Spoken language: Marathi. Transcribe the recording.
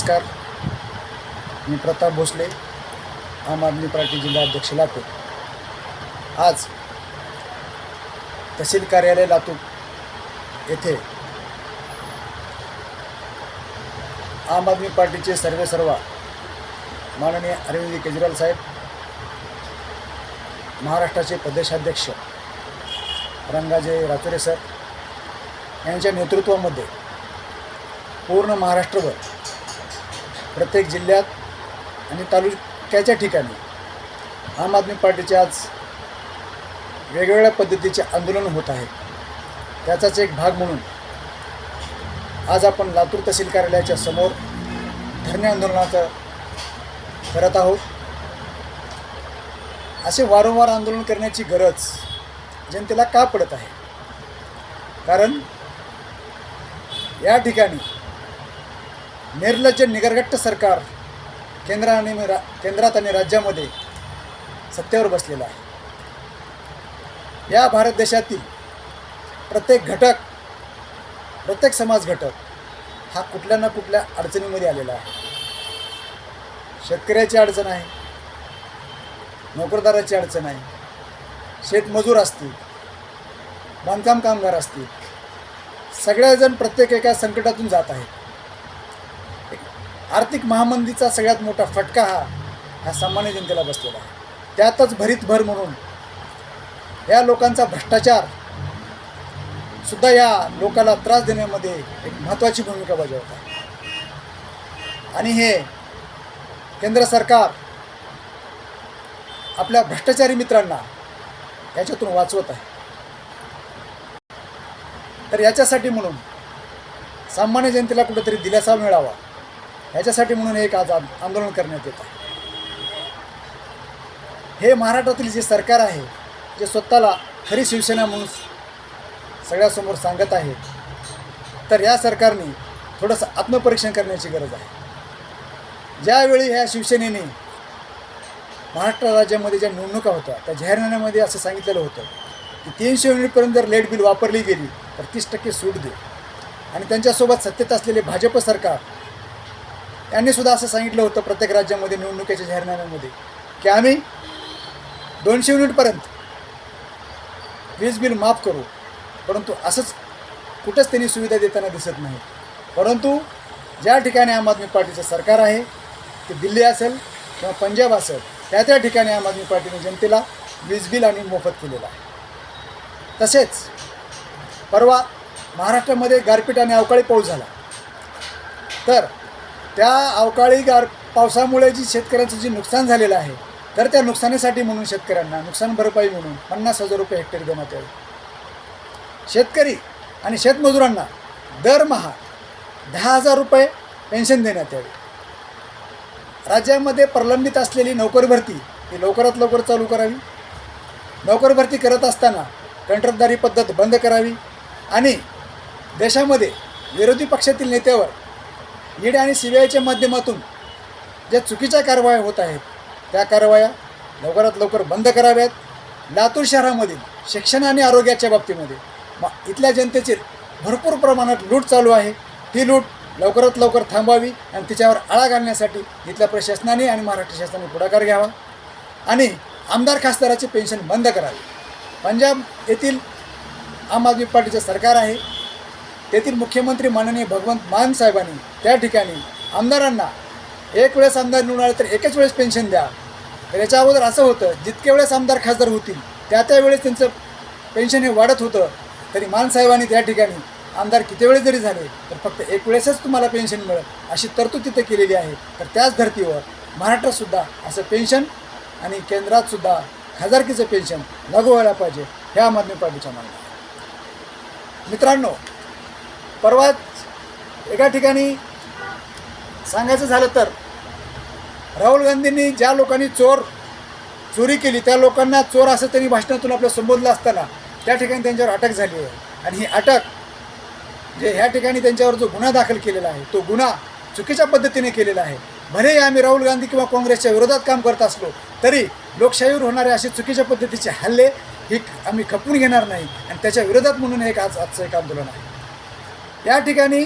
नमस्कार. मी प्रताप भोसले, आम आदमी पार्टी जिल्हा अध्यक्ष लातूर. आज तहसील कार्यालय लातूर येथे आम आदमी पार्टीचे सर्वेसर्वा माननीय अरविंद केजरीवाल साहेब, महाराष्ट्राचे प्रदेशाध्यक्ष रंगाजे रातुरे सर यांच्या नेतृत्वामध्ये पूर्ण महाराष्ट्रभर प्रत्येक जिल्ह्यात आणि तालुक्याच्या ठिकाणी आम आदमी पार्टीचे आज वेगवेगळ्या पद्धतीचे आंदोलन होत आहेत. त्याचाच एक भाग म्हणून आज आपण लातूर तहसील कार्यालयाच्या समोर धरणे आंदोलनाचं करत आहोत. असे वारंवार आंदोलन करण्याची गरज जनतेला का पडत आहे? कारण या ठिकाणी निर्लज्ज निगरगट्ट सरकार केंद्रात आणि राज्यामध्ये सत्तेवर बसलेलं आहे. या भारत देशातील प्रत्येक घटक, प्रत्येक समाज घटक हा कुठल्या ना कुठल्या अडचणीमध्ये आलेला आहे. शेतकऱ्याची अडचण आहे, नोकरदाराची अडचण आहे, शेतमजूर असतील, बांधकाम कामगार असतील, सगळेजण प्रत्येक एका संकटातून जात आहेत. आर्थिक महामंदीचा सगळ्यात मोठा फटका हा सामान्य जनतेला बसलेला आहे. त्यातच भरीतभर म्हणून या लोकांचा भ्रष्टाचार सुद्धा या लोकांना त्रास देण्यामध्ये एक महत्त्वाची भूमिका बजावत आहे. आणि हे केंद्र सरकार आपल्या भ्रष्टाचारी मित्रांना याच्यातून वाचवत आहे. तर याच्यासाठी म्हणून सामान्य जनतेला कुठेतरी दिलासा मिळावा, याच्यासाठी म्हणून एक आज आंदोलन करण्यात येत आहे. हे महाराष्ट्रातील जे सरकार आहे, जे स्वतःला खरी शिवसेना म्हणून सगळ्यासमोर सांगत आहे, तर या सरकारने थोडंसं आत्मपरीक्षण करण्याची गरज आहे. ज्यावेळी ह्या शिवसेनेने महाराष्ट्र राज्यामध्ये ज्या निवडणुका होत्या त्या जाहीरनाम्यामध्ये असं सांगितलेलं होतं की 300 युनिटपर्यंत जर लाईट बिल वापरली गेली तर 30% सूट दे. आणि त्यांच्यासोबत सत्तेत असलेले भाजप सरकार यांनीसुद्धा असं सांगितलं होतं प्रत्येक राज्यामध्ये निवडणुकीच्या जाहीरनाम्यामध्ये की आम्ही 200 युनिटपर्यंत वीज बिल माफ करू. परंतु असंच कुठंच त्यांनी सुविधा देताना दिसत नाही. परंतु ज्या ठिकाणी आम आदमी पार्टीचं सरकार आहे, ते दिल्ली असेल किंवा पंजाब असेल, त्या ठिकाणी आम आदमी पार्टीने जनतेला वीज बिल आणि मोफत केलेलं आहे. तसेच परवा महाराष्ट्रामध्ये गारपीट आणि अवकाळी पाऊस झाला, तर त्या अवकाळी पावसामुळे जी शेतकऱ्यांचं जे नुकसान झालेलं आहे, तर त्या नुकसानीसाठी म्हणून शेतकऱ्यांना नुकसान भरपाई म्हणून 50,000 रुपये हेक्टरी देण्यात यावे. शेतकरी आणि शेतमजुरांना दरमहा 10,000 रुपये पेन्शन देण्यात यावे. राज्यामध्ये प्रलंबित असलेली नोकरी भरती ही लवकरात लवकर चालू करावी. नोकरी भरती करत असताना कंत्राटदारी पद्धत बंद करावी. आणि देशामध्ये विरोधी पक्षातील नेत्यावर ईडी आणि CBIच्या माध्यमातून ज्या चुकीच्या कारवाया होत आहेत, त्या कारवाया लवकरात लवकर बंद कराव्यात. लातूर शहरामधील शिक्षण आणि आरोग्याच्या बाबतीमध्ये इथल्या जनतेची भरपूर प्रमाणात लूट चालू आहे. ती लूट लवकरात लवकर थांबावी आणि तिच्यावर आळा घालण्यासाठी इथल्या प्रशासनाने आणि महाराष्ट्र शासनाने पुढाकार घ्यावा. आणि आमदार खासदाराची पेन्शन बंद करावी. पंजाब येथील आम आदमी पार्टीचं सरकार आहे, तेथील मुख्यमंत्री माननीय भगवंत मान साहेबांनी त्या ठिकाणी आमदारांना एक वेळेस आमदार निवडून आले तर एकच वेळेस पेन्शन द्या. तर याच्या अगोदर असं होतं, जितके वेळेस आमदार खासदार होतील त्यावेळेस त्यांचं पेन्शन हे वाढत होतं. तरी मानसाहेबांनी त्या ठिकाणी आमदार किती वेळेस जरी झाले तर फक्त एक वेळेसच तुम्हाला पेन्शन मिळेल अशी तरतूद तिथे केलेली आहे. तर त्याच धर्तीवर महाराष्ट्रातसुद्धा असं पेन्शन आणि केंद्रातसुद्धा खासदारकीचं पेन्शन लागू व्हायला पाहिजे, हे आम आदमी पार्टीच्या मागणी आहे. मित्रांनो, परवाच एका ठिकाणी सांगायचं झालं तर राहुल गांधींनी ज्या लोकांनी चोरी केली त्या लोकांना चोर असं त्यांनी भाषणातून आपलं संबोधलं असताना त्या ठिकाणी त्यांच्यावर अटक झाली आहे. आणि ही अटक जे ह्या ठिकाणी त्यांच्यावर जो गुन्हा दाखल केलेला आहे, तो गुन्हा चुकीच्या पद्धतीने केलेला आहे. भले आम्ही राहुल गांधी किंवा काँग्रेसच्या विरोधात काम करत असलो तरी लोकशाहीवर होणारे असे चुकीच्या पद्धतीचे हल्ले ही आम्ही खपवून घेणार नाही. आणि त्याच्या विरोधात म्हणून आजचं एक आंदोलन आहे. या ठिकाणी